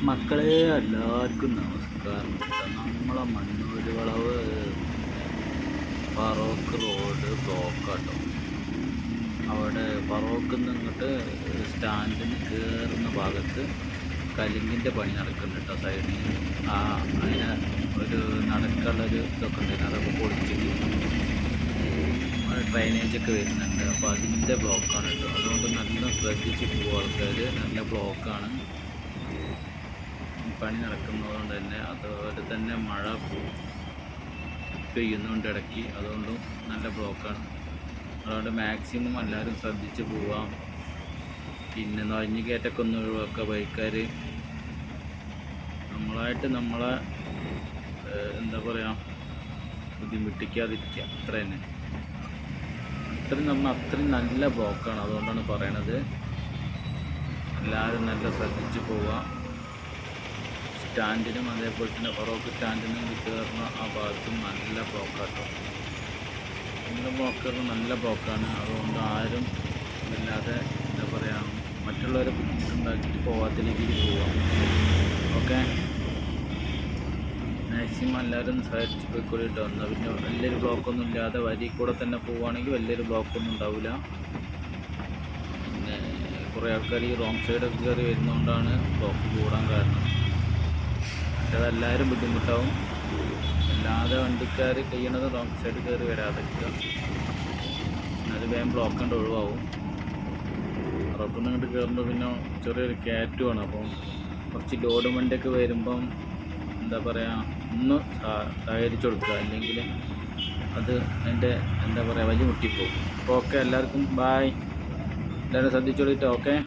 മക്കളെ എല്ലാവർക്കും നമസ്കാരം. നമ്മളെ മണ്ണൂർ വളവ് ഫറോക്ക് റോഡ് ബ്ലോക്കാട്ടോ. അവിടെ ഫറോക്കിൽ നിന്ന് ഇങ്ങോട്ട് സ്റ്റാൻഡിന് കയറുന്ന ഭാഗത്ത് കലിങ്ങിൻ്റെ പണി നടക്കുന്നുണ്ട് കേട്ടോ. സൈഡിൽ അതിന് ഒരു നടക്കാനുള്ളൊരു ഇതൊക്കെ ഉണ്ട്. അതൊക്കെ പൊളിച്ചിട്ട് ഡ്രൈനേജൊക്കെ വരുന്നുണ്ട്. അപ്പോൾ അതിൻ്റെ ബ്ലോക്കാണ് കേട്ടോ. അതുകൊണ്ട് നല്ല ശ്രദ്ധിച്ച് പോകും ആൾക്കാർ. നല്ല ബ്ലോക്കാണ് പണി നടക്കുന്നതുകൊണ്ട് തന്നെ. അതുപോലെ തന്നെ മഴ പെയ്യുന്നുണ്ട് ഇടയ്ക്ക്, അതുകൊണ്ടും നല്ല ബ്ലോക്കാണ്. അതുകൊണ്ട് മാക്സിമം എല്ലാവരും ശ്രദ്ധിച്ച് പോവാം. പിന്നെ നുഴഞ്ഞു കയറ്റൊക്കെ ഒന്ന് ഒഴിവാക്കുക. ബൈക്കാർ നമ്മളായിട്ട് നമ്മളെ എന്താ പറയുക ബുദ്ധിമുട്ടിക്കാതിരിക്കുക, അത്ര തന്നെ. അത്രയും നല്ല ബ്ലോക്കാണ്. അതുകൊണ്ടാണ് പറയണത് എല്ലാവരും നല്ല ശ്രദ്ധിച്ച് പോവുക. സ്റ്റാൻഡിനും അതേപോലെ തന്നെ ഫറോക്ക് സ്റ്റാൻഡിനും കയറുന്ന ആ ഭാഗത്തും നല്ല ബ്ലോക്കാട്ടോ. നല്ല ബ്ലോക്കാണ്. അതുകൊണ്ട് ആരും അല്ലാതെ എന്താ പറയുക മറ്റുള്ളവരെ ബുദ്ധിമുട്ടുണ്ടാക്കിയിട്ട് പോവാത്ത രീതിയിൽ പോവാം. ഓക്കെ, മാക്സിമം എല്ലാവരും സഹായിച്ച് പോയിക്കൊള്ളിട്ടോ. എന്നാൽ പിന്നെ വലിയൊരു ബ്ലോക്കൊന്നും ഇല്ലാതെ വരി കൂടെ തന്നെ പോവുകയാണെങ്കിൽ വലിയൊരു ബ്ലോക്കൊന്നും ഉണ്ടാവില്ല. പിന്നെ കുറേ ആൾക്കാർ ഈ റോങ് സൈഡൊക്കെ കയറി വരുന്നതുകൊണ്ടാണ് ബ്ലോക്ക് കൂടാൻ കാരണം. അതെല്ലാവരും ബുദ്ധിമുട്ടാവും. അല്ലാതെ വണ്ടിക്കാർ കഴിയണത് റോങ് സൈഡ് കയറി വരാതിരിക്കുക. അത് വേഗം ബ്ലോക്ക് കൊണ്ട് ഒഴിവാവും. റോഡിൽ നിന്ന് ഇങ്ങോട്ട് കയറുമ്പോൾ പിന്നെ ചെറിയൊരു കയറ്റുമാണ്. അപ്പം കുറച്ച് ലോഡ് വണ്ടിയൊക്കെ വരുമ്പം എന്താ പറയുക ഒന്ന് സഹകരിച്ചു കൊടുക്കുക, അല്ലെങ്കിൽ അത് അതിൻ്റെ എന്താ പറയുക വലിയ മുട്ടിപ്പോവും. അപ്പോൾ ഓക്കെ, എല്ലാവർക്കും ബായ്. എല്ലാവരും ശ്രദ്ധിച്ചോളിട്ടോ. ഓക്കെ.